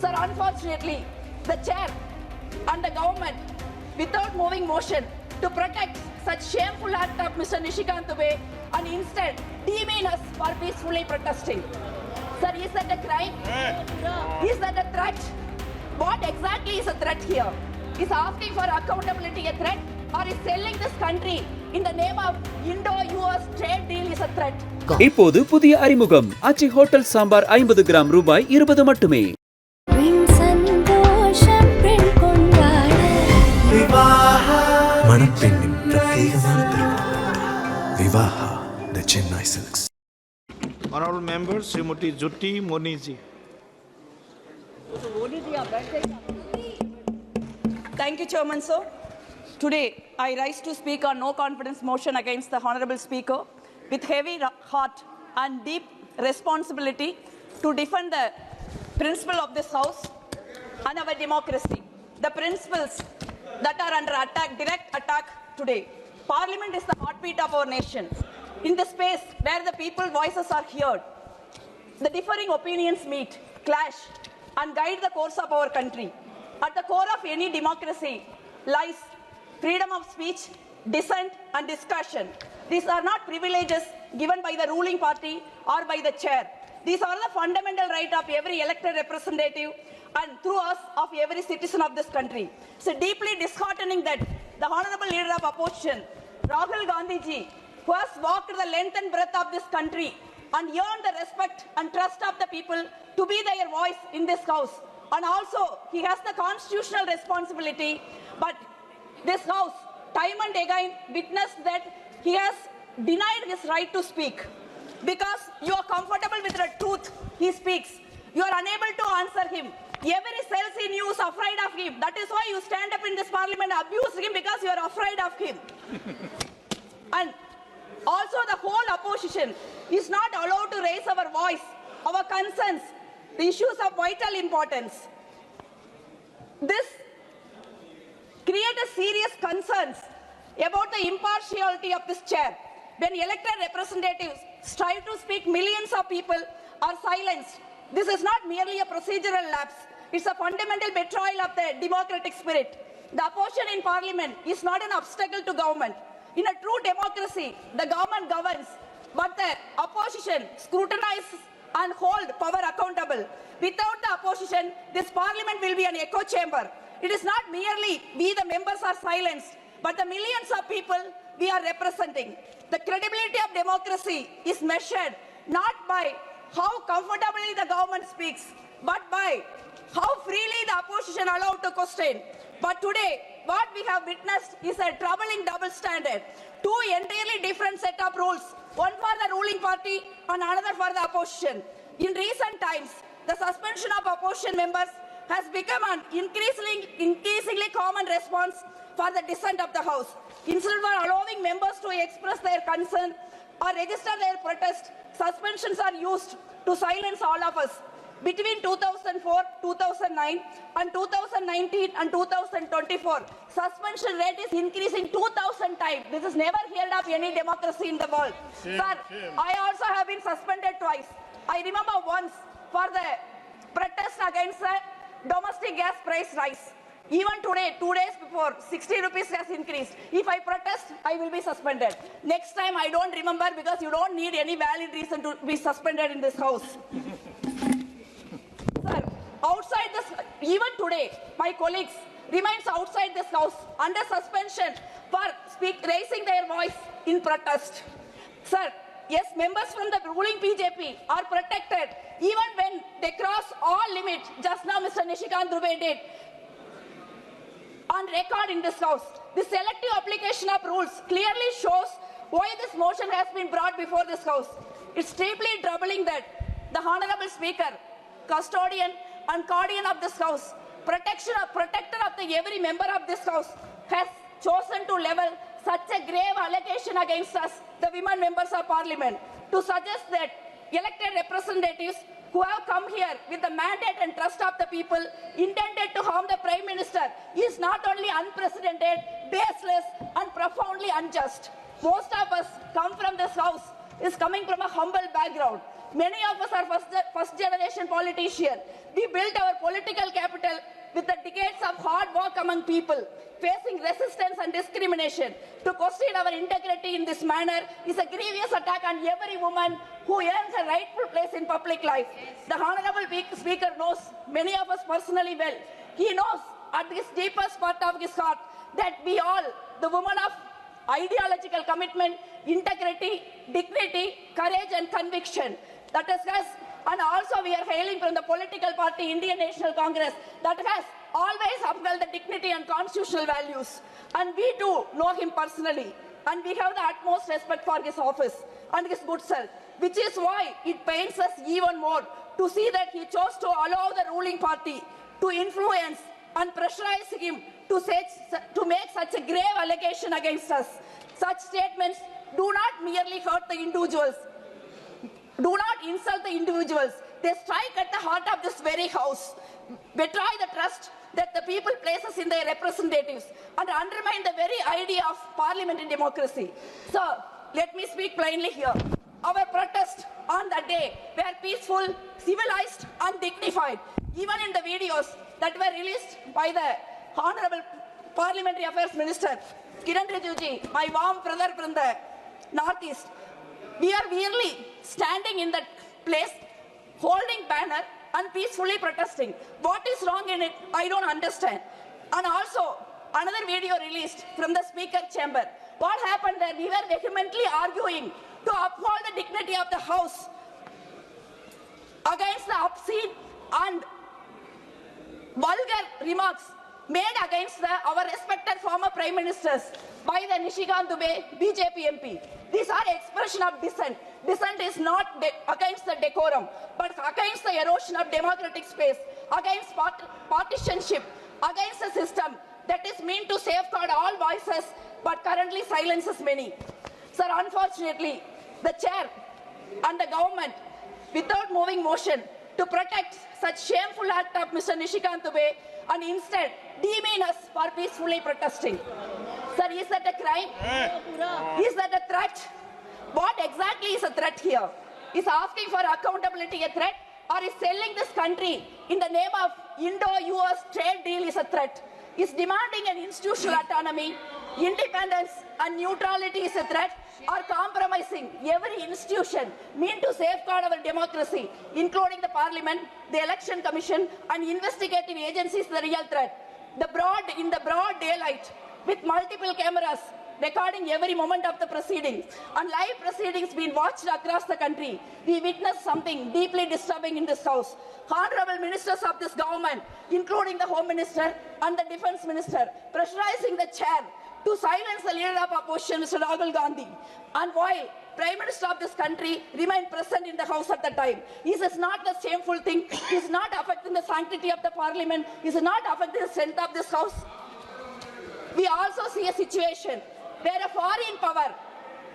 Sir, unfortunately, the chair and the government, without moving motion to protect such shameful act of Mr. Nishikant Dubey, and instead demean us for peacefully protesting. Sir, is that a crime? Is that a threat? What exactly is a threat here? Is asking for accountability a threat? Or is selling this country in the name of Indo-US trade deal is a threat? இப்போது புதிய அறிமுகம் ஆச்சி hotel sambar 50 gram ரூபாய் 20 மட்டுமே. மணப்பெண்ணின் பிரத்யேகமான திருமணம் Vivaha the Chennai silks. Honorable members, Srimati Jothimani ji. Thank you, Chairman, sir. Today, I rise to speak on no confidence motion against the Honorable Speaker with heavy heart and deep responsibility to defend the principle of this House and our democracy. The principles that are under attack, direct attack today. Parliament is the heartbeat of our nation. In the space where the people's voices are heard, the differing opinions meet, clash, and guide the course of our country. At the core of any democracy lies freedom of speech, dissent, and discussion. These are not privileges given by the ruling party or by the chair. These are the fundamental right of every elected representative and through us of every citizen of this country. It's deeply disheartening that the Honorable Leader of Opposition, Rahul Gandhi ji, who has walked the length and breadth of this country and earned the respect and trust of the people to be their voice in this House. And also, he has the constitutional responsibility, but this House, time and again, witnessed that he has denied his right to speak. Because you are comfortable with the truth he speaks, you are unable to answer him. Every cell in you is afraid of him. That is why you stand up in this parliament and abuse him, because you are afraid of him. And also the whole opposition is not allowed to raise our voice, our concerns, the issues of vital importance. This creates serious concerns about the impartiality of this chair. When elected representatives strive to speak, millions of people are silenced. This is not merely a procedural lapse. It's a fundamental betrayal of the democratic spirit. The opposition in parliament is not an obstacle to government. In a true democracy, the government governs, but the opposition scrutinizes and hold power accountable. Without the opposition, this parliament will be an echo chamber. It is not merely we the members are silenced, but the millions of people we are representing. The credibility of democracy is measured not by how comfortably the government speaks, but by how freely the opposition allowed to question. But today, what we have witnessed is a troubling double standard. Two entirely different set of rules, one for the ruling party and another for the opposition. In recent times, the suspension of opposition members has become an increasingly common response for the dissent of the House. Instead of allowing members to express their concern or register their protest, suspensions are used to silence all of us. Between 2004, 2009 and 2019 and 2024, suspension rate is increasing 2,000 times. This is never heard of any democracy in the world. Sir, I also have been suspended twice. I remember once for the protest against the domestic gas price rise. Even today, 2 days before, 60 rupees has increased. If I protest, I will be suspended. Next time, I don't remember, because you don't need any valid reason to be suspended in this House. Sir, outside this, even today, my colleagues remains outside this House under suspension for raising their voice in protest. Sir, yes, members from the ruling BJP are protected even when they cross all limits. Just now, Mr. Nishikant Dubey did on record in this House. The selective application of rules clearly shows why this motion has been brought before this House. It's deeply troubling that the Honorable Speaker, custodian and guardian of this House, protector of every member of this House, has chosen to level such a grave allegation against us, the women members of Parliament, to suggest that elected representatives who have come here with the mandate and trust of the people intended to harm the Prime Minister is not only unprecedented, baseless and profoundly unjust. Most of us come from this House is coming from a humble background. Many of us are first generation politicians. We built our political capital with the decades of hard work among people. Facing resistance and discrimination to question our integrity in this manner is a grievous attack on every woman who earns a rightful place in public life. The Honorable Speaker knows many of us personally well. He knows at his deepest part of his heart that we all, the women of ideological commitment, integrity, dignity, courage and conviction, that is us, and also we are hailing from the political party Indian National Congress that has always upheld the dignity and constitutional values. And we too know him personally, and we have the utmost respect for his office and his good self, which is why it pains us even more to see that he chose to allow the ruling party to influence and pressurize him to make such a grave allegation against us. Such statements do not merely hurt the individuals, do not insult the individuals. They strike at the heart of this very house, betray the trust that the people places in their representatives, and undermine the very idea of parliamentary democracy. So, let me speak plainly here. Our protest on that day were peaceful, civilized, and dignified. Even in the videos that were released by the Honorable Parliamentary Affairs Minister, Kiran Rijiju, my warm brother from the Northeast, we are merely standing in that place, holding banner and peacefully protesting. What is wrong in it? I don't understand. And also, another video released from the Speaker chamber. What happened there? We were vehemently arguing to uphold the dignity of the House against the obscene and vulgar remarks made against our respected former Prime Ministers by the Nishikant Dubey, BJP MP. These are expression of dissent. Dissent is not against the decorum, but against the erosion of democratic space, against partisanship, against a system that is meant to safeguard all voices, but currently silences many. Sir, unfortunately, the chair and the government, without moving motion to protect such shameful act of Mr. Nishikant Dubey, and instead demean us for peacefully protesting. Sir, is that a crime? Is that a threat? What exactly is a threat here? Is asking for accountability a threat, or is selling this country in the name of Indo-US trade deal is a threat? Is demanding an institutional autonomy, independence and neutrality is a threat, or compromising every institution meant to safeguard our democracy, including the Parliament, the Election Commission and investigative agencies, the real threat? In the broad daylight, with multiple cameras recording every moment of the proceedings and live proceedings being watched across the country, we witnessed something deeply disturbing in this House. Honorable ministers of this government, including the Home Minister and the Defence Minister, pressurizing the chair to silence the leader of opposition, Mr. Rahul Gandhi. And while Prime Minister of this country remained present in the House at the time, is this not the shameful thing? Is not affecting the sanctity of the Parliament? Is not affecting the strength of this House? We also see a situation where a foreign power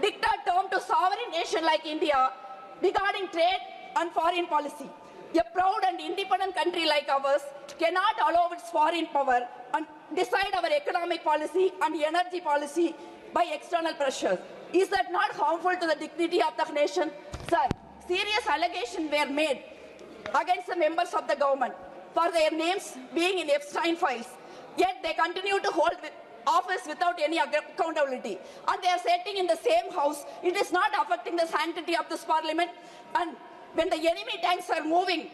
dictates terms to sovereign nation like India regarding trade and foreign policy. A proud and independent country like ours cannot allow its foreign power and decide our economic policy and energy policy by external pressure. Is that not harmful to the dignity of the nation? Sir, serious allegations were made against the members of the government for their names being in Epstein files, yet they continue to hold office without any accountability. And they are sitting in the same house. It is not affecting the sanctity of this Parliament. And when the enemy tanks are moving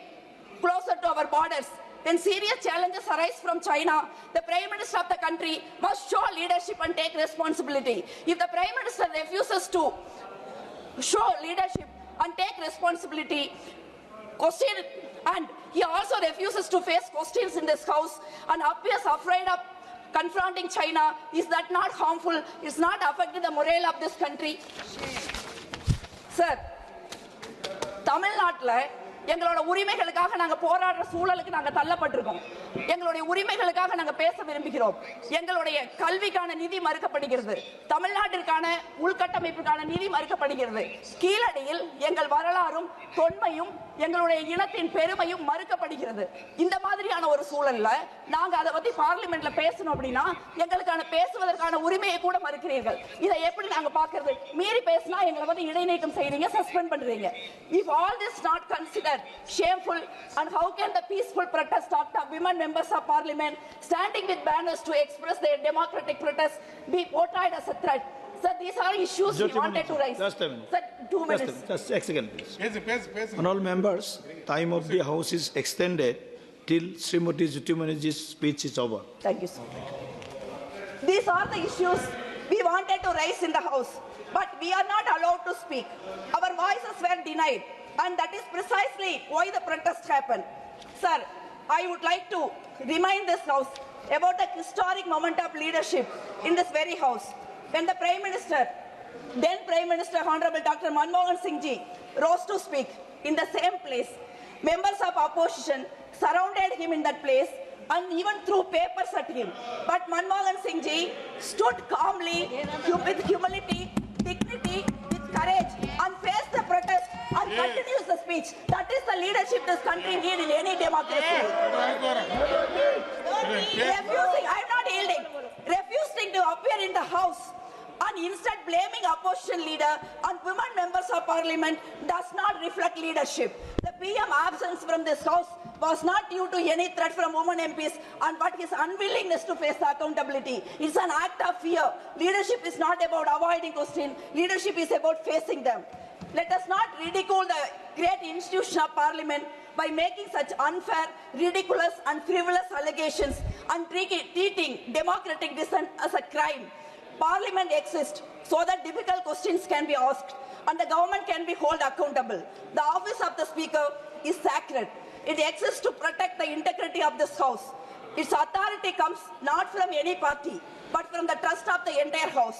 closer to our borders, when serious challenges arise from China, the Prime Minister of the country must show leadership and take responsibility. If the Prime Minister refuses to show leadership and take responsibility, and he also refuses to face questions in this House and appears afraid of confronting China, is that not harmful? Is not affecting the morale of this country? Sir, Tamil Nadu, எங்களோட உரிமைகளுக்காக நாங்க போராடுற சூழலுக்கு நாங்க தள்ளப்பட்டிருக்கோம். எங்களுடைய உரிமைகளுக்காக நாங்க பேச விரும்புகிறோம். எங்களுடைய கல்விக்கான நிதி மறுக்கப்படுகிறது. தமிழ்நாட்டிற்கான உள்கட்டமைப்புக்கான நிதி மறுக்கப்படுகிறது. கீழடியில் எங்கள் வரலாறும் தொன்மையும் எங்களுடைய இனத்தின் பெருமையும் மறுக்கப்படுகிறது. இந்த மாதிரியான ஒரு சூழல்ல நாங்க அதை பத்தி பார்லிமெண்ட்ல பேசணும் அப்படின்னா எங்களுக்கான பேசுவதற்கான உரிமையை கூட மறுக்கிறீர்கள். இதை எப்படி நாங்க பார்க்கிறது? மீறி பேசினா எங்களை வந்து இடைநீக்கம் செய்றீங்க, சஸ்பெண்ட் பண்றீங்க. If all this not considered, that shameful? And how can the peaceful protest of the women members of parliament standing with banners to express their democratic protest be portrayed as a threat? Sir, these are issues we wanted to raise. Just a minute. Sir, 2 minutes. Just a second, please. Honourable members, time of the House is extended till Srimati Jothimani's speech is over. Thank you, sir. These are the issues we wanted to raise in the House, but we are not allowed to speak. Our voices were denied, and that is precisely why the protest happened. Sir, I would like to remind this House about the historic moment of leadership in this very House, when the Prime Minister, then Prime Minister Honorable Dr. Manmohan Singh ji, rose to speak in the same place. Members of opposition surrounded him in that place and even threw papers at him. But Manmohan Singh ji stood calmly, with humility, dignity, with courage, and faced the protest and continues the speech. That is the leadership this country needs in any democracy. Refusing, I am not yielding, refusing to appear in the House and instead blaming opposition leader and women members of parliament does not reflect leadership. The PM absence from this House was not due to any threat from women MPs and but his unwillingness to face the accountability. It's an act of fear. Leadership is not about avoiding questions. Leadership is about facing them. Let us not ridicule the great institution of parliament by making such unfair, ridiculous and frivolous allegations and treating democratic dissent as a crime. Parliament exists so that difficult questions can be asked and the government can be held accountable. The office of the Speaker is sacred. It exists to protect the integrity of this House. Its authority comes not from any party, but from the trust of the entire House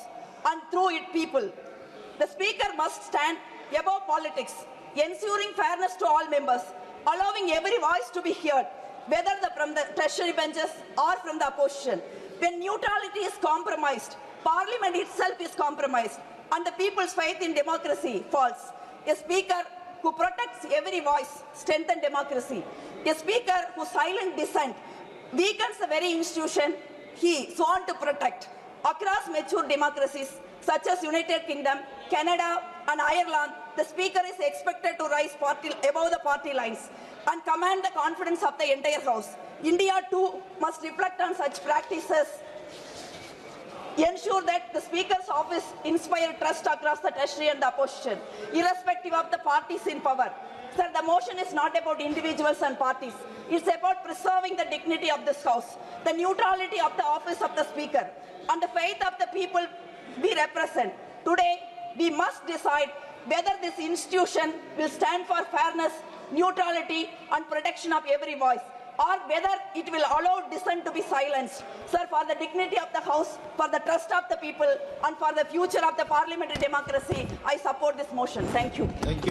and through its people. The Speaker must stand above politics, ensuring fairness to all members, allowing every voice to be heard, whether from the treasury benches or from the opposition. When neutrality is compromised, Parliament itself is compromised, and the people's faith in democracy falls. A Speaker who protects every voice strengthens democracy. A Speaker who silent dissent weakens the very institution he sworn to protect. Across mature democracies such as United Kingdom, Canada and Ireland, the Speaker is expected to rise above the party lines and command the confidence of the entire House. India too must reflect on such practices, ensure that the Speaker's office inspires trust across the treasury and the opposition, irrespective of the parties in power. Sir, the motion is not about individuals and parties. It's about preserving the dignity of this House, the neutrality of the office of the Speaker, and the faith of the people we represent. Today, we must decide whether this institution will stand for fairness, neutrality, and protection of every voice, or whether it will allow dissent to be silenced. Sir, for the dignity of the House, for the trust of the people, and for the future of the parliamentary democracy, I support this motion. Thank you. Thank you.